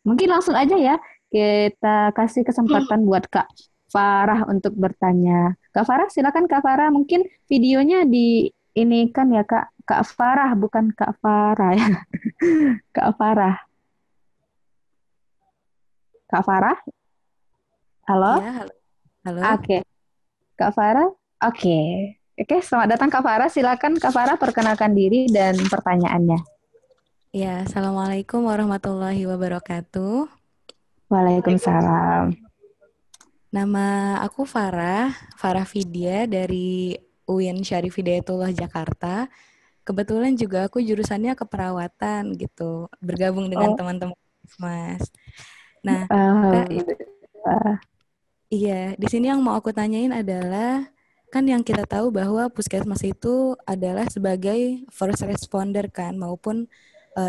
Mungkin langsung aja ya, kita kasih kesempatan buat Kak Farah untuk bertanya. Kak Farah, silakan Kak Farah. Mungkin videonya di ini kan ya Kak, Kak Farah bukan Kak Farah ya. Kak Farah. Kak Farah, Iya, halo? halo. Halo. Oke, Kak Farah. Oke. Oke, selamat datang Kak Farah. Silakan Kak Farah perkenalkan diri dan pertanyaannya. Ya, Assalamualaikum warahmatullahi wabarakatuh. Waalaikumsalam. Nama aku Farah, Farah Vidya dari UIN Syarif Hidayatullah Jakarta. Kebetulan juga aku jurusannya keperawatan gitu, bergabung dengan Oh, teman-teman Mas. Nah, Kak, alhamdulillah. iya, di sini yang mau aku tanyain adalah kan yang kita tahu bahwa puskesmas itu adalah sebagai first responder kan maupun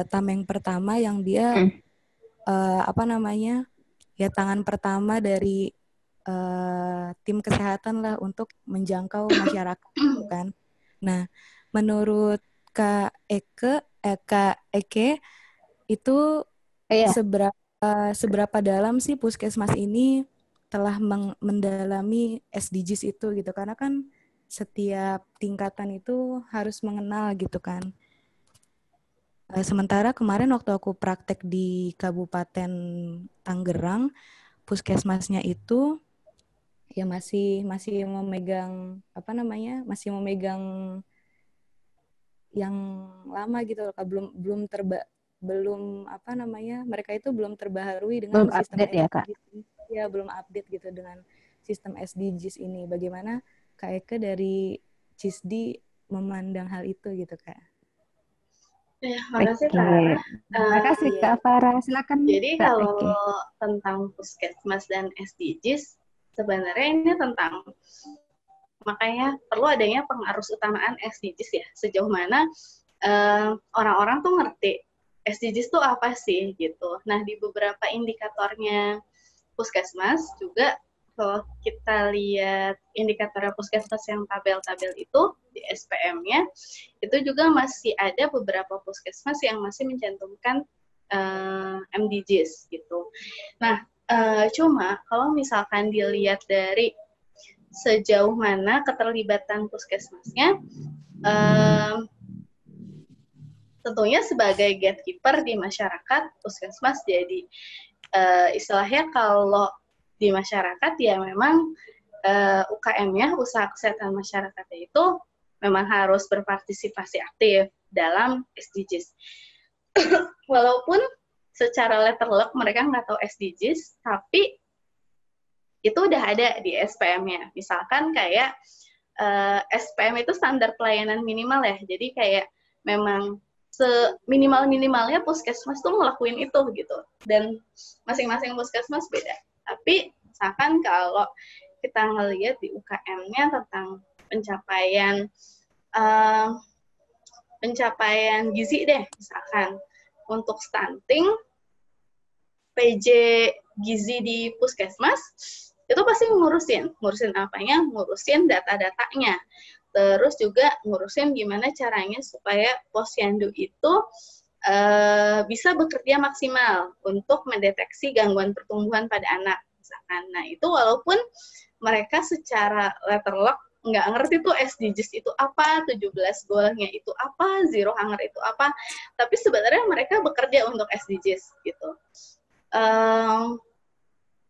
tameng pertama yang dia Hmm. apa namanya ya tangan pertama dari tim kesehatan lah untuk menjangkau masyarakat gitu kan. Nah, menurut Kak Eke itu Iya. seberapa dalam sih puskesmas ini telah mendalami SDGs itu gitu karena kan setiap tingkatan itu harus mengenal gitu kan. Sementara kemarin waktu aku praktek di Kabupaten Tangerang, puskesmasnya itu ya masih masih memegang apa namanya masih memegang yang lama gitu loh Kak. Belum apa namanya mereka itu belum terbaharui Belum dengan sistem update ya, Kak? SDGs ini. Ya belum update gitu dengan sistem SDGs ini bagaimana Kak Eke dari CISDI memandang hal itu gitu Kak. Ya, Makasih oke. Farah. Terima kasih, Iya. Kak Farah. Silakan, Jadi Kak. kalau Oke. tentang puskesmas dan SDGs, sebenarnya ini tentang makanya perlu adanya pengarus utamaan SDGs ya. Sejauh mana orang-orang tuh ngerti SDGs tuh apa sih gitu. Nah di beberapa indikatornya puskesmas juga kalau kita lihat indikator puskesmas yang tabel-tabel itu di SPM-nya, itu juga masih ada beberapa puskesmas yang masih mencantumkan MDGs gitu. Nah, cuma kalau misalkan dilihat dari sejauh mana keterlibatan puskesmasnya, tentunya sebagai gatekeeper di masyarakat, puskesmas jadi istilahnya kalau di masyarakat ya memang UKM-nya, usaha kesehatan masyarakat itu memang harus berpartisipasi aktif dalam SDGs. Walaupun secara letterlock mereka nggak tahu SDGs, tapi itu udah ada di SPM-nya. Misalkan kayak SPM itu standar pelayanan minimal ya, jadi kayak memang seminimal-minimalnya puskesmas tuh ngelakuin itu gitu. Dan masing-masing puskesmas beda. Tapi misalkan kalau kita ngelihat di UKM-nya tentang pencapaian uh, pencapaian gizi deh, misalkan untuk stunting, PJ gizi di puskesmas itu pasti ngurusin apanya, ngurusin data-datanya, terus juga ngurusin gimana caranya supaya posyandu itu bisa bekerja maksimal untuk mendeteksi gangguan pertumbuhan pada anak misalkan. Nah itu walaupun mereka secara letterlock nggak ngerti tuh SDGs itu apa, 17 goalnya itu apa, zero hunger itu apa, tapi sebenarnya mereka bekerja untuk SDGs gitu.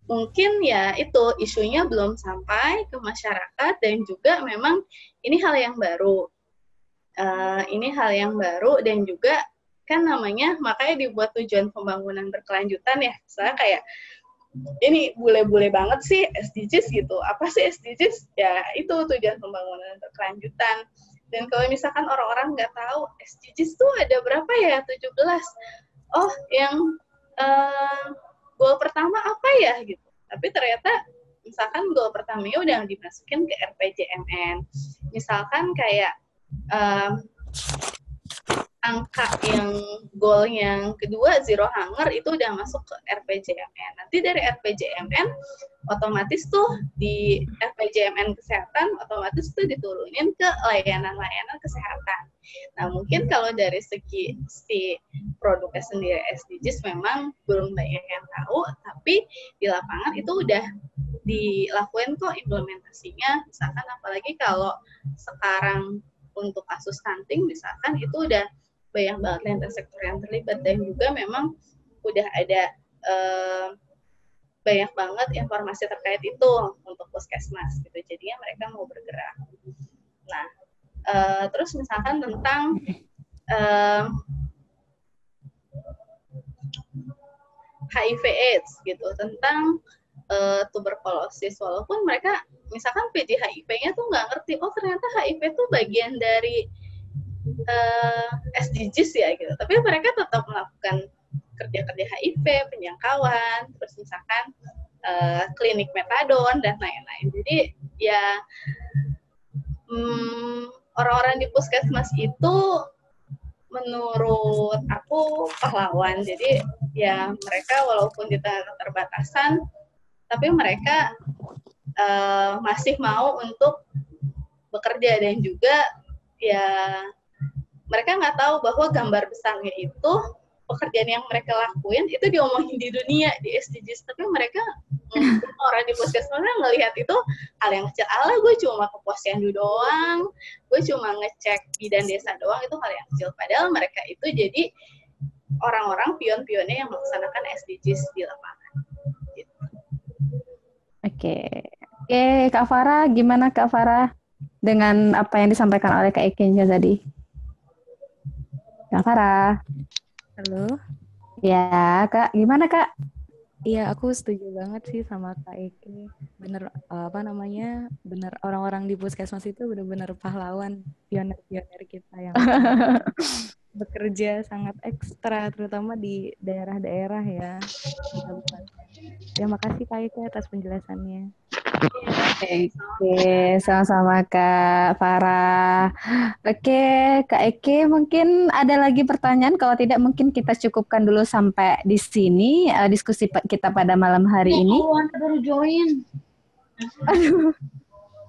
Mungkin ya itu isunya belum sampai ke masyarakat dan juga memang ini hal yang baru. Ini hal yang baru dan juga kan namanya makanya dibuat tujuan pembangunan berkelanjutan ya. Misalnya kayak ini bule-bule banget sih SDGs gitu. Apa sih SDGs? Ya itu tujuan pembangunan berkelanjutan. Dan kalau misalkan orang-orang nggak tahu SDGs tuh ada berapa ya? 17. Oh, yang goal pertama apa ya gitu. Tapi ternyata misalkan goal pertamanya udah dimasukin ke RPJMN. Misalkan kayak angka yang goal yang kedua zero hunger itu udah masuk ke RPJMN. Nanti dari RPJMN otomatis tuh di RPJMN kesehatan otomatis tuh diturunin ke layanan-layanan kesehatan. Nah, mungkin kalau dari segi si produknya sendiri SDGs memang belum banyak yang tahu, tapi di lapangan itu udah dilakuin kok implementasinya. Misalkan apalagi kalau sekarang untuk kasus stunting misalkan itu udah banyak banget lintas sektor yang terlibat dan juga memang udah ada banyak banget informasi terkait itu untuk puskesmas gitu. Jadinya mereka mau bergerak. Nah, terus misalkan tentang HIV/AIDS gitu, tentang tuberkulosis, walaupun mereka misalkan PJ HIV-nya tuh nggak ngerti, oh ternyata HIV itu bagian dari SDGs ya gitu, tapi mereka tetap melakukan kerja-kerja HIV, penjangkauan, terus misalkan klinik metadon dan lain-lain. Jadi ya orang-orang di puskesmas itu menurut aku pahlawan. Jadi ya mereka walaupun di tengah keterbatasan, tapi mereka masih mau untuk bekerja dan juga ya mereka nggak tahu bahwa gambar besarnya itu pekerjaan yang mereka lakuin itu diomongin di dunia di SDGs, tapi mereka orang di puskesmasnya ngelihat itu hal yang kecil. Ala gue cuma ke posyandu doang, gue cuma ngecek bidan desa doang, itu hal yang kecil. Padahal mereka itu jadi orang-orang pion-pionnya yang melaksanakan SDGs di lapangan. Gitu. Oke, Kak Farah, gimana Kak Farah dengan apa yang disampaikan oleh Kak Eke tadi? Kak Farah. Halo. Ya, Kak. Gimana, Kak? Iya, aku setuju banget sih sama Kak Eke. Bener, bener orang-orang di puskesmas itu bener-bener pahlawan, pionir-pionir kita yang bekerja sangat ekstra, terutama di daerah-daerah ya. Terima kasih Kak Eke atas penjelasannya. Oke, sama-sama Kak Farah. Oke, Kak Eke, mungkin ada lagi pertanyaan. Kalau tidak, mungkin kita cukupkan dulu sampai di sini diskusi kita pada malam hari ini. Baru join. Aduh.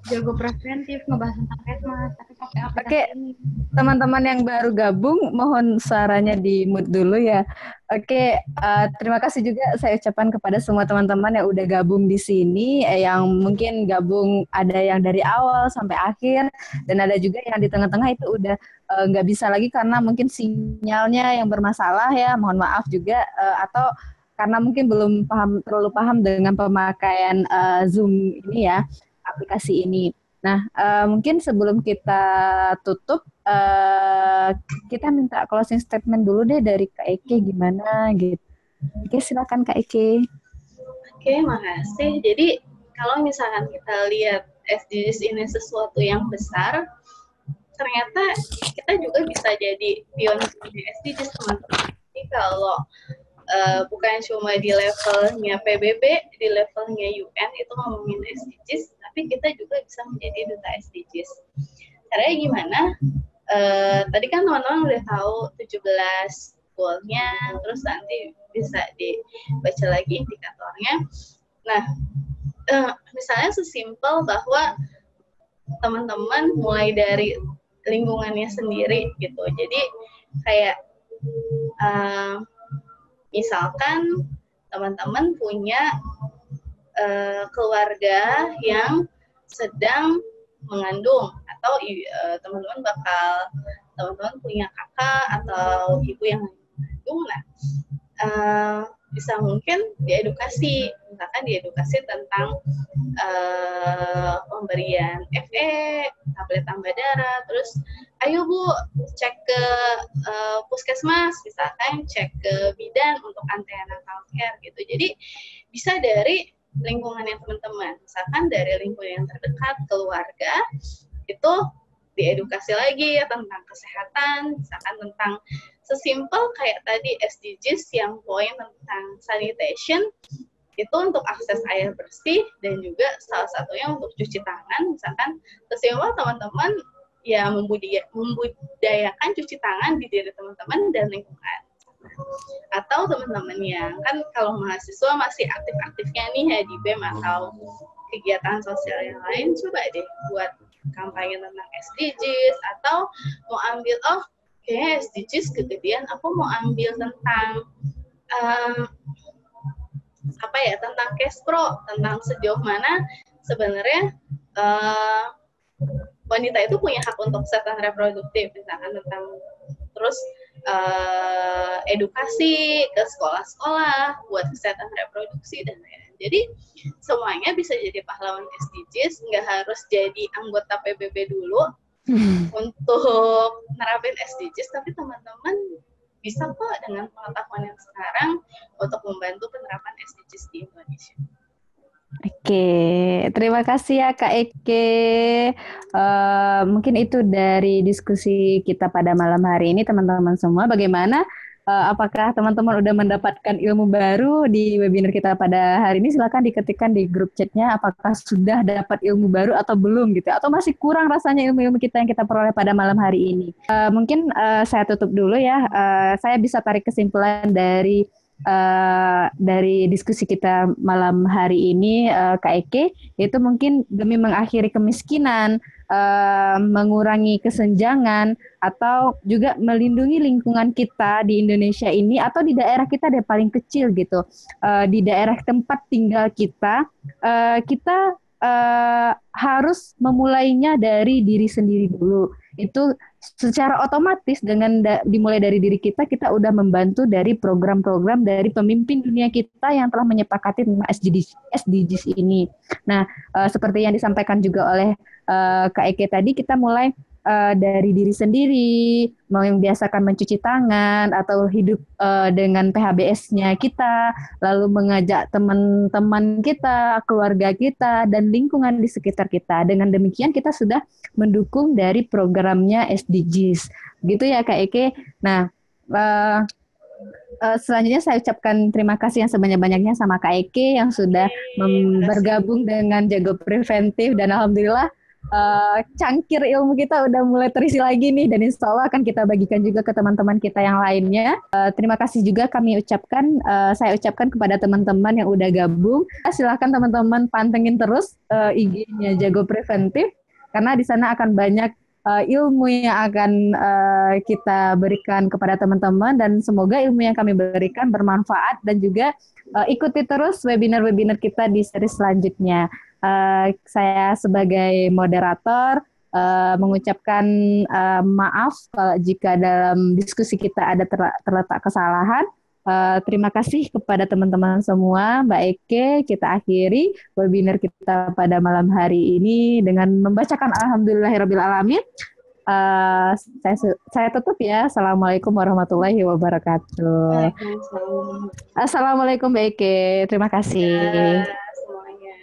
Jago preventif ngebahas tentang Kesmas, tapi pakai aplikasi Oke, ini. Teman-teman yang baru gabung, mohon suaranya di mute dulu ya. Oke, terima kasih juga saya ucapkan kepada semua teman-teman yang udah gabung di sini, yang mungkin gabung ada yang dari awal sampai akhir, dan ada juga yang di tengah-tengah itu udah nggak bisa lagi karena mungkin sinyalnya yang bermasalah ya, mohon maaf juga, atau karena mungkin belum terlalu paham dengan pemakaian Zoom ini ya, aplikasi ini. Nah, mungkin sebelum kita tutup, kita minta closing statement dulu deh dari Kak Eke gimana gitu. Oke, silakan Kak Eke. Oke, makasih. Jadi kalau misalkan kita lihat SDGs ini sesuatu yang besar, ternyata kita juga bisa jadi pionir SDGs, teman-teman. Jadi kalau bukan cuma di levelnya PBB, di levelnya UN itu ngomongin SDGs, tapi kita juga bisa menjadi duta SDGs. Caranya gimana? Tadi kan teman-teman udah tahu 17 goalnya, terus nanti bisa dibaca lagi indikatornya. Nah, misalnya sesimpel bahwa teman-teman mulai dari lingkungannya sendiri gitu. Jadi kayak misalkan teman-teman punya keluarga yang sedang mengandung, atau teman-teman punya kakak atau ibu yang mengandung, bisa mungkin diedukasi, misalkan diedukasi tentang pemberian FE, tablet tambah darah, terus ayo Bu cek ke puskesmas, misalkan cek ke bidan untuk antenatal care gitu. Jadi bisa dari lingkungannya teman-teman, misalkan dari lingkungan yang terdekat, keluarga, itu diedukasi lagi ya tentang kesehatan, misalkan tentang sesimpel kayak tadi SDGs yang poin tentang sanitation, itu untuk akses air bersih dan juga salah satunya untuk cuci tangan. Misalkan sesimpel teman-teman ya membudayakan cuci tangan di diri teman-teman dan lingkungan. Atau teman-teman yang kan kalau mahasiswa masih aktif-aktifnya nih ya di BEM atau kegiatan sosial yang lain, coba deh buat kampanye tentang SDGs, atau mau ambil kayaknya SDGs kegedean, aku mau ambil tentang tentang Kespro, tentang sejauh mana sebenarnya wanita itu punya hak untuk kesehatan reproduktif, misalkan tentang terus edukasi ke sekolah-sekolah buat kesehatan reproduksi dan lain-lain. Jadi semuanya bisa jadi pahlawan SDGs, nggak harus jadi anggota PBB dulu untuk nerapin SDGs, tapi teman-teman bisa kok dengan pengetahuan yang sekarang untuk membantu penerapan SDGs di Indonesia. Oke, terima kasih ya Kak Eke. Mungkin itu dari diskusi kita pada malam hari ini, teman-teman semua. Bagaimana? Apakah teman-teman udah mendapatkan ilmu baru di webinar kita pada hari ini? Silakan diketikkan di grup chatnya. Apakah sudah dapat ilmu baru atau belum gitu? Atau masih kurang rasanya ilmu-ilmu kita yang kita peroleh pada malam hari ini? Mungkin saya tutup dulu ya. Saya bisa tarik kesimpulan dari diskusi kita malam hari ini, Kak Eke, itu mungkin demi mengakhiri kemiskinan, mengurangi kesenjangan, atau juga melindungi lingkungan kita di Indonesia ini atau di daerah kita deh paling kecil gitu, di daerah tempat tinggal kita, kita harus memulainya dari diri sendiri dulu. Itu secara otomatis dengan dimulai dari diri kita, kita udah membantu dari program-program dari pemimpin dunia kita yang telah menyepakati tentang SDGs ini. Nah, seperti yang disampaikan juga oleh Kak Eke tadi, kita mulai dari diri sendiri, membiasakan mencuci tangan atau hidup dengan PHBS-nya kita, lalu mengajak teman-teman kita, keluarga kita, dan lingkungan di sekitar kita. Dengan demikian kita sudah mendukung dari programnya SDGs. Gitu ya Kak Eke. Nah, selanjutnya saya ucapkan terima kasih yang sebanyak-banyaknya sama Kak Eke yang sudah bergabung dengan Jago Preventif, dan alhamdulillah cangkir ilmu kita udah mulai terisi lagi nih, dan insya Allah akan kita bagikan juga ke teman-teman kita yang lainnya. Terima kasih juga saya ucapkan kepada teman-teman yang udah gabung. Silahkan teman-teman pantengin terus IG-nya Jago Preventif, karena di sana akan banyak ilmu yang akan kita berikan kepada teman-teman, dan semoga ilmu yang kami berikan bermanfaat, dan juga ikuti terus webinar-webinar kita di seri selanjutnya. Saya sebagai moderator mengucapkan maaf kalau jika dalam diskusi kita ada terletak kesalahan. Terima kasih kepada teman-teman semua. Mbak Eke, kita akhiri webinar kita pada malam hari ini dengan membacakan Alhamdulillahirrabbilalamin. Saya tutup ya. Assalamualaikum warahmatullahi wabarakatuh. Assalamualaikum Mbak Eke. Terima kasih. Semuanya.